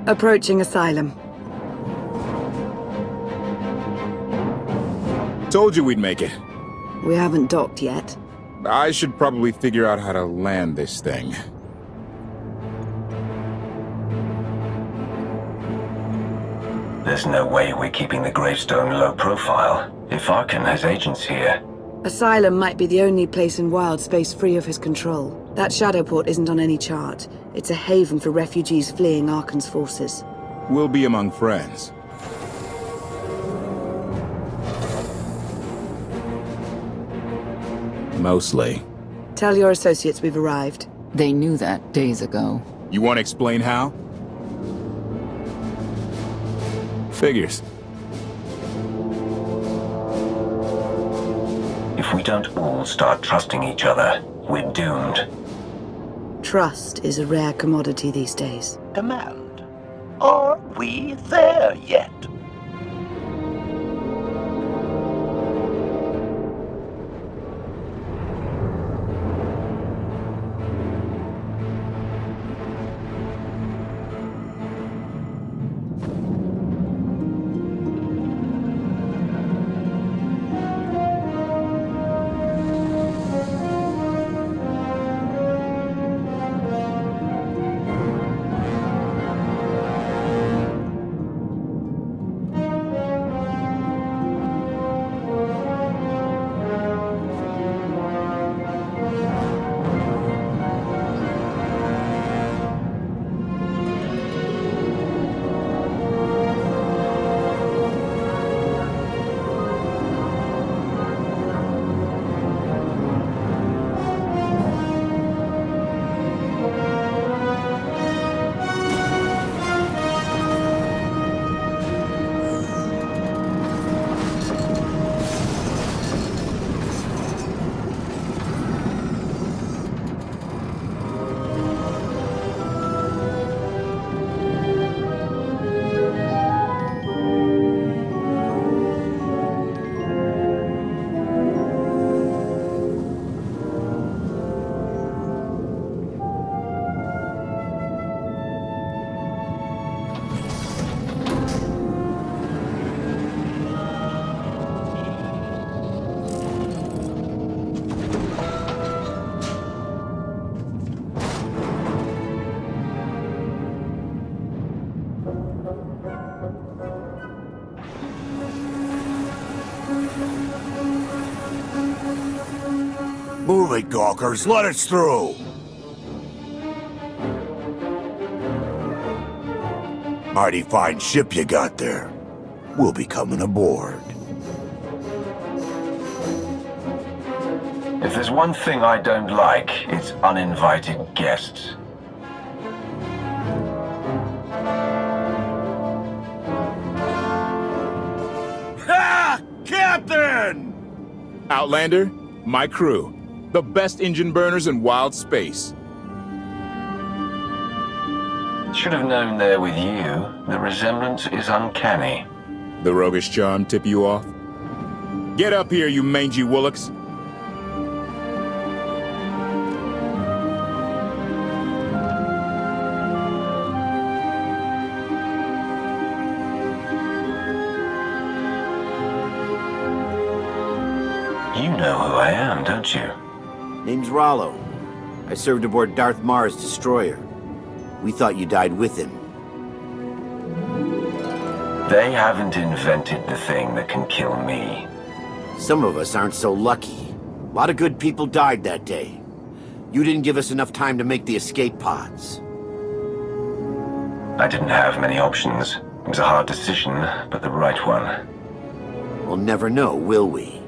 Approaching Asylum. Told you we'd make it. We haven't docked yet. I should probably figure out how to land this thing. There's no way we're keeping the gravestone low profile. If Arkan has agents here. Asylum might be the only place in wild space free of his control. That shadow port isn't on any chart. It's a haven for refugees fleeing Arkan's forces. We'll be among friends. Mostly. Tell your associates we've arrived. They knew that days ago. You want to explain how? Figures. If we don't all start trusting each other, we're doomed. Trust is a rare commodity these days. Demand. Are we there yet? Move it, gawkers. Let us through. Mighty fine ship you got there. We'll be coming aboard. If there's one thing I don't like, it's uninvited guests. Ha! Captain! Outlander, my crew. The best engine burners in wild space. Should have known there with you. The resemblance is uncanny. The roguish charm tip you off? Get up here, you mangy woolocks. You know who I am, don't you? Name's Rollo. I served aboard Darth Marr's destroyer. We thought you died with him. They haven't invented the thing that can kill me. Some of us aren't so lucky. A lot of good people died that day. You didn't give us enough time to make the escape pods. I didn't have many options. It was a hard decision, but the right one. We'll never know, will we?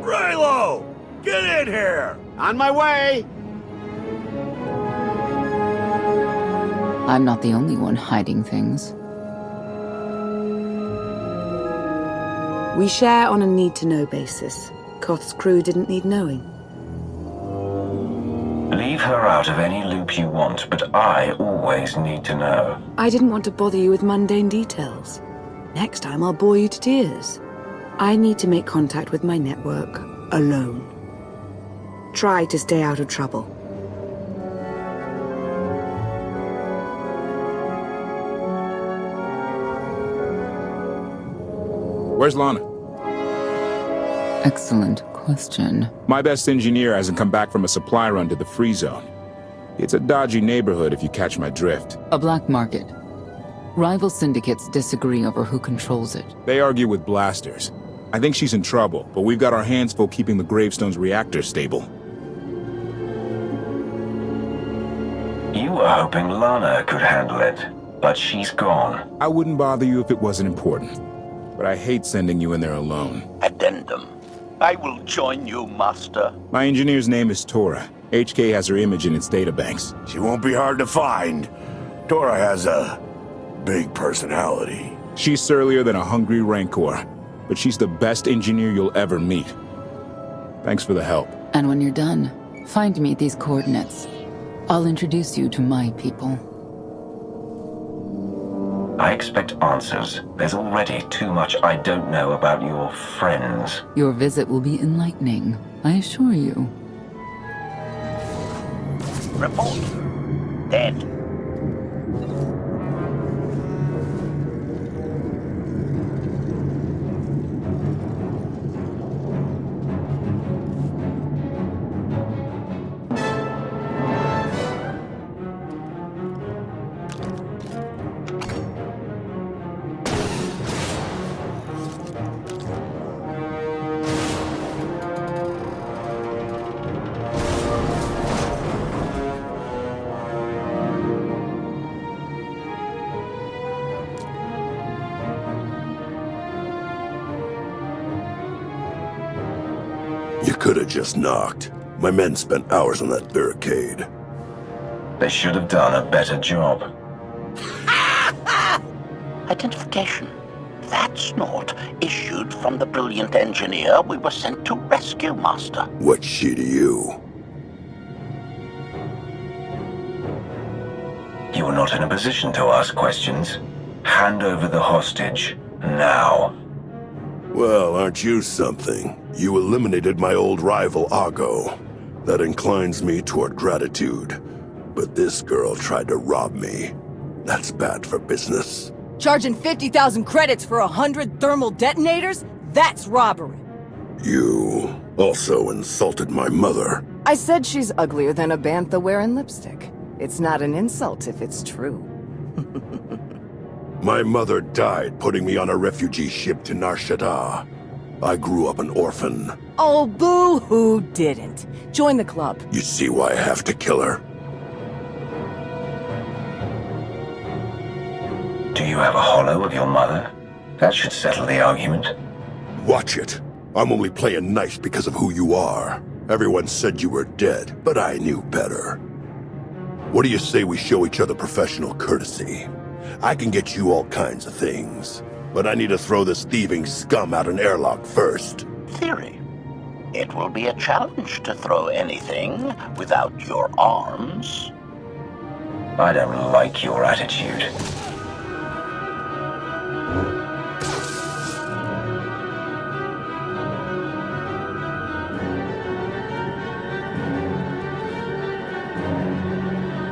Raylo! Get in here! On my way! I'm not the only one hiding things. We share on a need-to-know basis. Koth's crew didn't need knowing. Leave her out of any loop you want, but I always need to know. I didn't want to bother you with mundane details. Next time I'll bore you to tears. I need to make contact with my network, alone. Try to stay out of trouble. Where's Lana? Excellent question. My best engineer hasn't come back from a supply run to the free zone. It's a dodgy neighborhood if you catch my drift. A black market. Rival syndicates disagree over who controls it. They argue with blasters. I think she's in trouble, but we've got our hands full keeping the Gravestone's reactor stable. You were hoping Lana could handle it, but she's gone. I wouldn't bother you if it wasn't important, but I hate sending you in there alone. Addendum. I will join you, Master. My engineer's name is Tora. HK has her image in its databanks. She won't be hard to find. Tora has a big personality. She's surlier than a hungry rancor, but she's the best engineer you'll ever meet. Thanks for the help. And when you're done, find me these coordinates. I'll introduce you to my people. I expect answers. There's already too much I don't know about your friends. Your visit will be enlightening, I assure you. Report. Dead. You could have just knocked. My men spent hours on that barricade. They should have done a better job. Identification. That's not issued from the brilliant engineer we were sent to rescue, Master. What's she to you? You are not in a position to ask questions. Hand over the hostage, now. Well, aren't you something? You eliminated my old rival, Argo. That inclines me toward gratitude. But this girl tried to rob me. That's bad for business. Charging 50,000 credits for 100 thermal detonators? That's robbery. You also insulted my mother. I said she's uglier than a bantha wearing lipstick. It's not an insult if it's true. My mother died putting me on a refugee ship to Nar Shaddaa. I grew up an orphan. Oh, boo-hoo didn't. Join the club. You see why I have to kill her? Do you have a holo of your mother? That should settle the argument. Watch it. I'm only playing nice because of who you are. Everyone said you were dead, but I knew better. What do you say we show each other professional courtesy? I can get you all kinds of things, but I need to throw this thieving scum out an airlock first. Theory. It will be a challenge to throw anything without your arms. I don't like your attitude.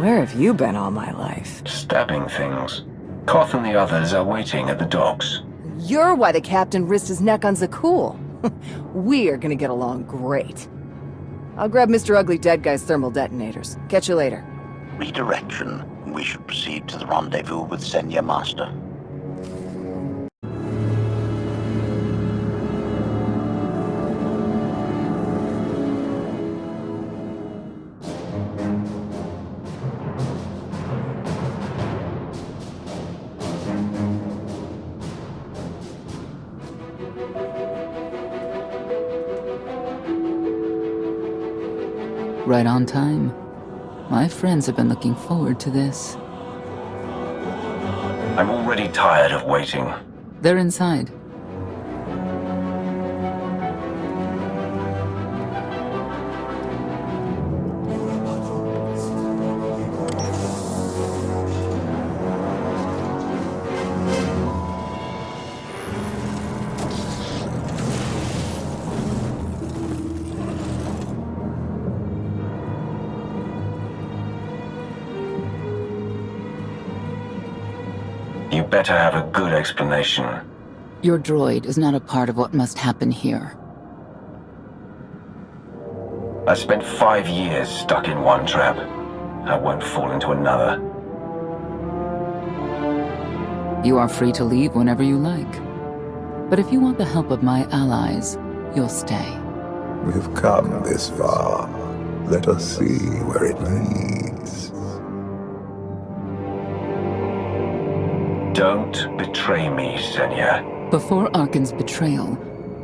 Where have you been all my life? Stabbing things. Koth and the others are waiting at the docks. You're why the captain risked his neck on Zakul. We're gonna get along great. I'll grab Mr. Ugly Dead Guy's thermal detonators. Catch you later. Redirection. We should proceed to the rendezvous with Senya, Master. Right on time. My friends have been looking forward to this. I'm already tired of waiting. They're inside. You better have a good explanation. Your droid is not a part of what must happen here. I spent 5 years stuck in one trap. I won't fall into another. You are free to leave whenever you like. But if you want the help of my allies, you'll stay. We've come this far. Let us see where it leads. Don't betray me, Senya. Before Arkan's betrayal,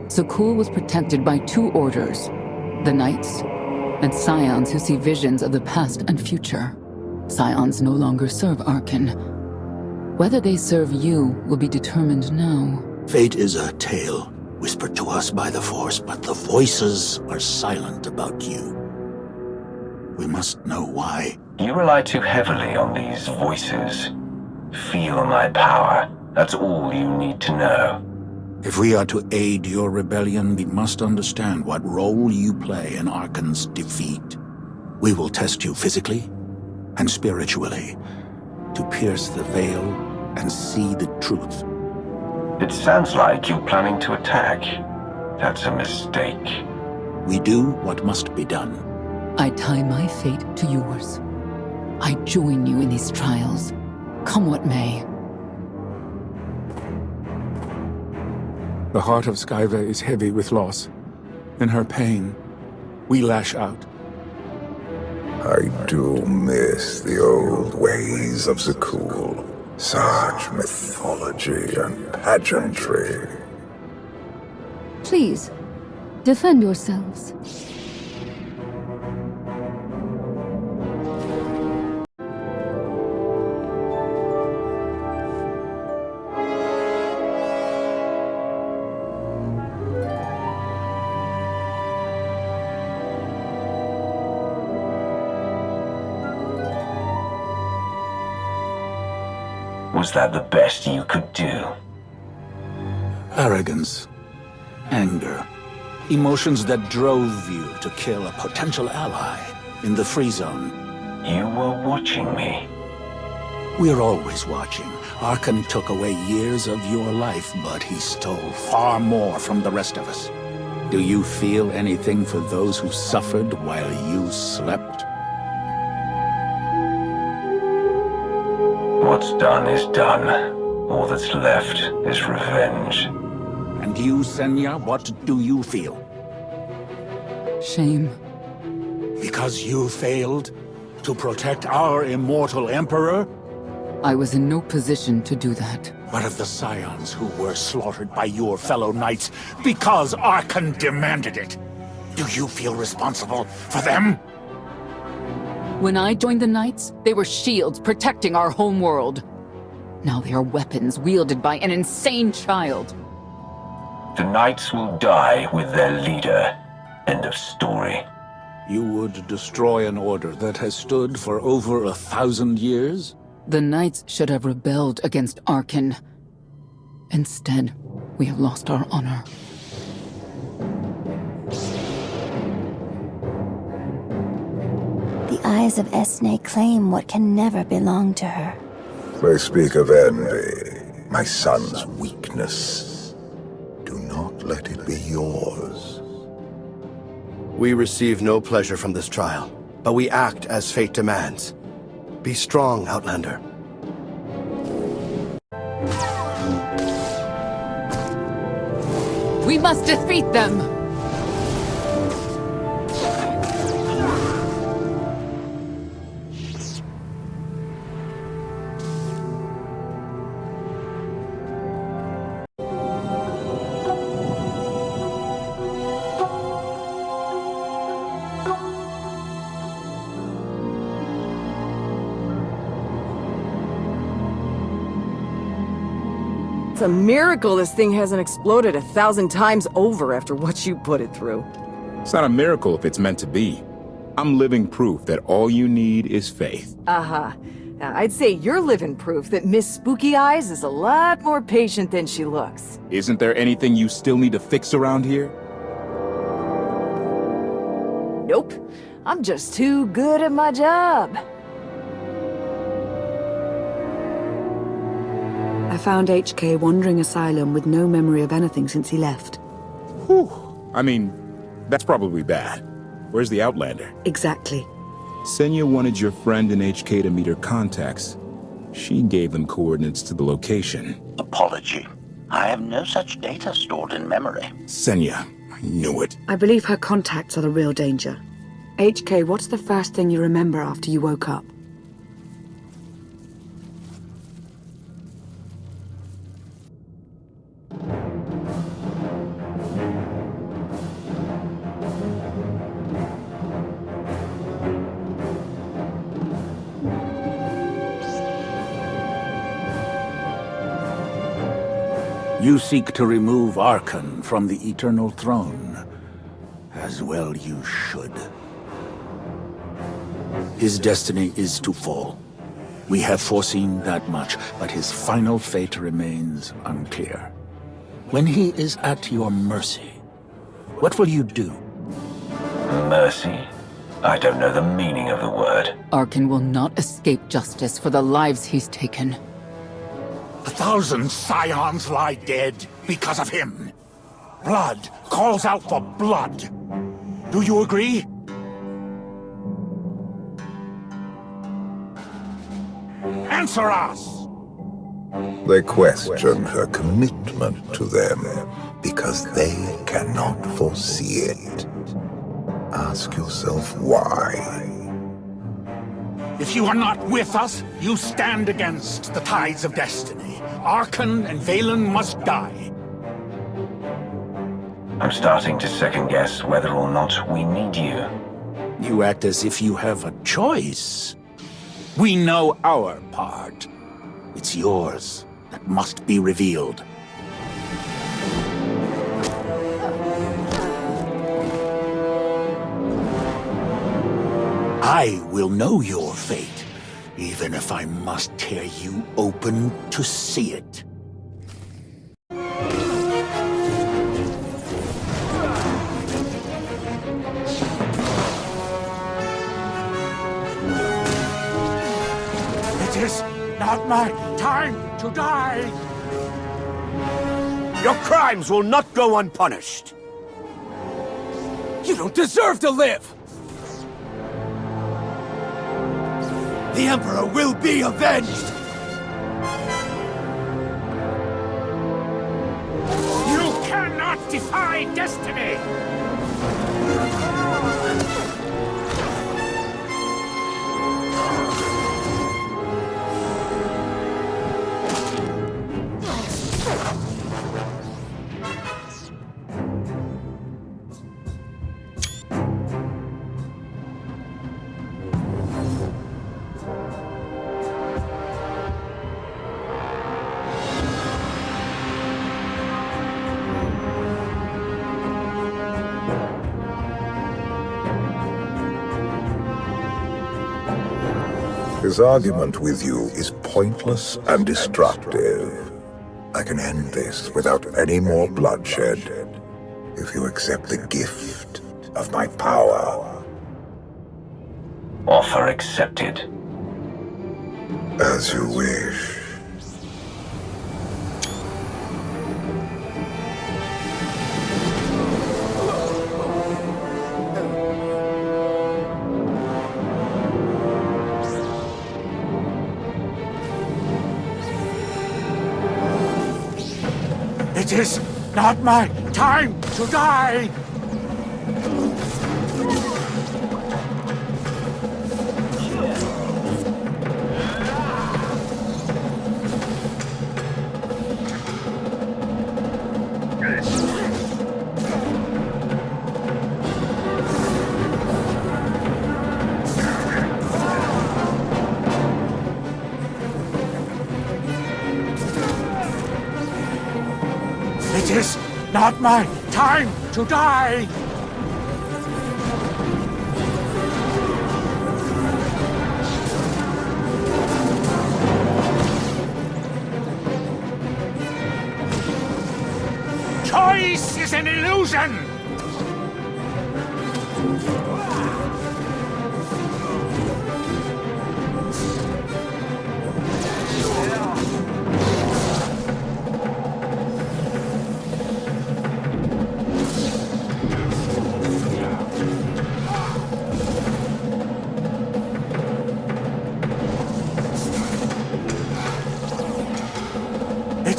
Sakul was protected by 2 orders. The Knights, and Scions who see visions of the past and future. Scions no longer serve Arkan. Whether they serve you will be determined now. Fate is a tale whispered to us by the Force, but the voices are silent about you. We must know why. You rely too heavily on these voices. Feel my power. That's all you need to know. If we are to aid your rebellion, we must understand what role you play in Arkan's defeat. We will test you physically and spiritually to pierce the veil and see the truth. It sounds like you're planning to attack. That's a mistake. We do what must be done. I tie my fate to yours. I join you in these trials, come what may. The heart of Skyva is heavy with loss. In her pain, we lash out. I do miss the old ways of Sakul. Such mythology and pageantry. Please, defend yourselves. Was that the best you could do? Arrogance, anger, emotions that drove you to kill a potential ally in the free zone. You were watching me. We're always watching. Arkan took away years of your life, but he stole far more from the rest of us. Do you feel anything for those who suffered while you slept? What's done is done. All that's left is revenge. And you, Senya, what do you feel? Shame. Because you failed to protect our immortal Emperor? I was in no position to do that. What of the Scions who were slaughtered by your fellow Knights because Arkan demanded it? Do you feel responsible for them? When I joined the Knights, they were shields protecting our homeworld. Now they are weapons wielded by an insane child. The Knights will die with their leader. End of story. You would destroy an order that has stood for over 1,000 years? The Knights should have rebelled against Arkan. Instead, we have lost our honor. The eyes of Esne claim what can never belong to her. They speak of envy, my son's weakness. Do not let it be yours. We receive no pleasure from this trial, but we act as fate demands. Be strong, Outlander. We must defeat them! It's a miracle this thing hasn't exploded 1,000 times over after what you put it through. It's not a miracle if it's meant to be. I'm living proof that all you need is faith. Uh-huh. I'd say you're living proof that Miss Spooky Eyes is a lot more patient than she looks. Isn't there anything you still need to fix around here? Nope. I'm just too good at my job. A found HK wandering Asylum with no memory of anything since he left. Whew. I mean, that's probably bad. Where's the Outlander? Exactly. Senya wanted your friend and HK to meet her contacts. She gave them coordinates to the location. Apology. I have no such data stored in memory. Senya, I knew it. I believe her contacts are the real danger. HK, what's the first thing you remember after you woke up? You seek to remove Archon from the Eternal Throne. As well you should. His destiny is to fall. We have foreseen that much, but his final fate remains unclear. When he is at your mercy, what will you do? Mercy? I don't know the meaning of the word. Archon will not escape justice for the lives he's taken. 1,000 scions lie dead because of him. Blood calls out for blood. Do you agree? Answer us! They question her commitment to them because they cannot foresee it. Ask yourself why. If you are not with us, you stand against the tides of destiny. Archon and Valen must die. I'm starting to second-guess whether or not we need you. You act as if you have a choice. We know our part. It's yours that must be revealed. I will know your fate, even if I must tear you open to see it. It is not my time to die! Your crimes will not go unpunished! You don't deserve to live! The Emperor will be avenged! You cannot defy destiny! His argument with you is pointless and destructive. I can end this without any more bloodshed, if you accept the gift of my power. Offer accepted. As you wish. It is not my time to die! It is not my time to die! Choice is an illusion!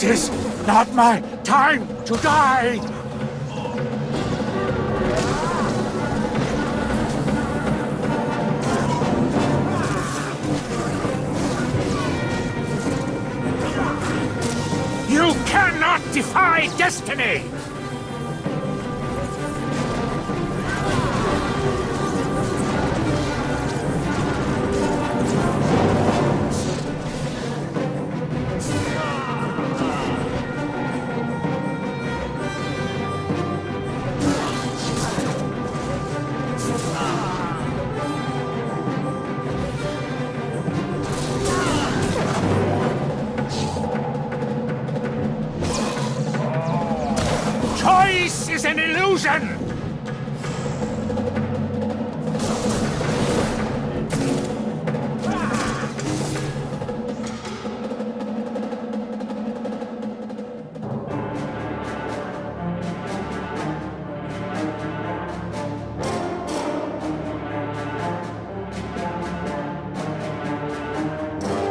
It is not my time to die! You cannot defy destiny! Choice is an illusion!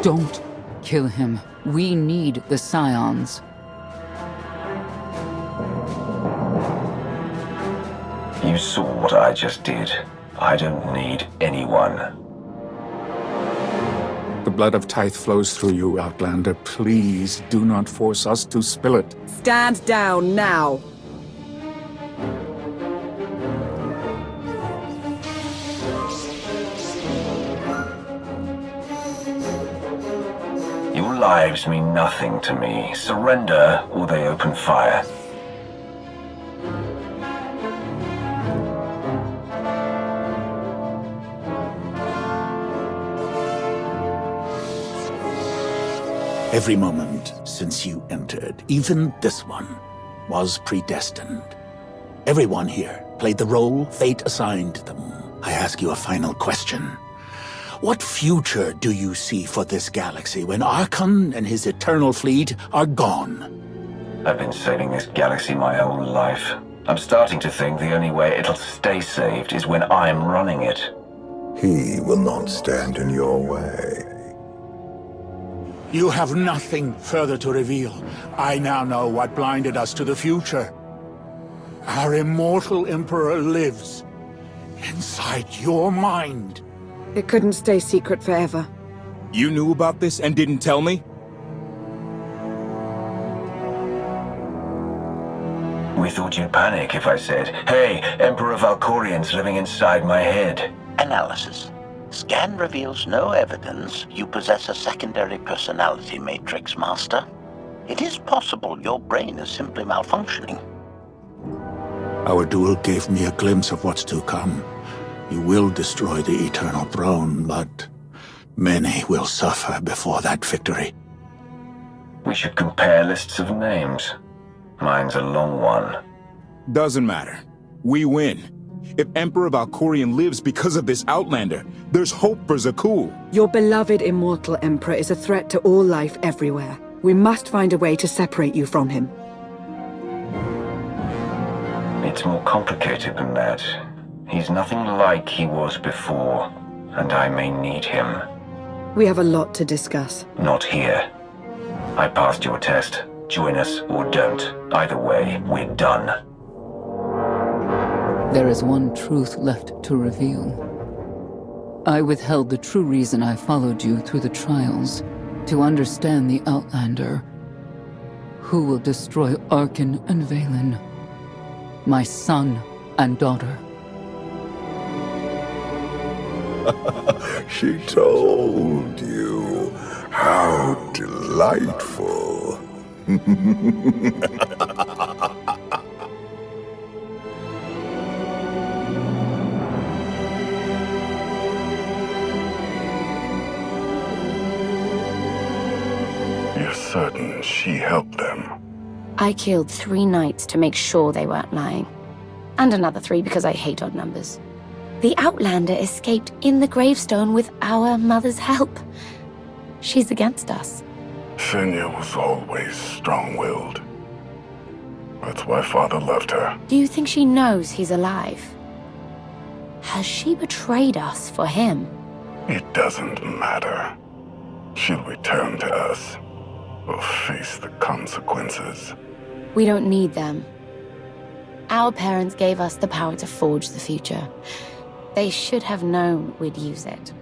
Don't kill him. We need the Scions. You saw what I just did. I don't need anyone. The blood of Tithe flows through you, Outlander. Please do not force us to spill it. Stand down now. Your lives mean nothing to me. Surrender, or they open fire. Every moment since you entered, even this one, was predestined. Everyone here played the role fate assigned them. I ask you a final question. What future do you see for this galaxy when Archon and his eternal fleet are gone? I've been saving this galaxy my whole life. I'm starting to think the only way it'll stay saved is when I'm running it. He will not stand in your way. You have nothing further to reveal. I now know what blinded us to the future. Our immortal Emperor lives inside your mind. It couldn't stay secret forever. You knew about this and didn't tell me? We thought you'd panic if I said, "Hey, Emperor Valkorian's living inside my head." Analysis. Scan reveals no evidence you possess a secondary personality matrix, Master. It is possible your brain is simply malfunctioning. Our duel gave me a glimpse of what's to come. You will destroy the Eternal Throne, but many will suffer before that victory. We should compare lists of names. Mine's a long one. Doesn't matter. We win. If Emperor Valkorian lives because of this Outlander, there's hope for Zakul. Your beloved immortal Emperor is a threat to all life everywhere. We must find a way to separate you from him. It's more complicated than that. He's nothing like he was before, and I may need him. We have a lot to discuss. Not here. I passed your test. Join us or don't. Either way, we're done. There is one truth left to reveal. I withheld the true reason I followed you through the trials, to understand the Outlander, who will destroy Arkin and Valen, my son and daughter. She told you. How delightful. You're certain she helped them? I killed 3 knights to make sure they weren't lying. And another 3 because I hate odd numbers. The Outlander escaped in the gravestone with our mother's help. She's against us. Senya was always strong-willed. That's why Father left her. Do you think she knows he's alive? Has she betrayed us for him? It doesn't matter. She'll return to us. will face the consequences. We don't need them. Our parents gave us the power to forge the future. They should have known we'd use it.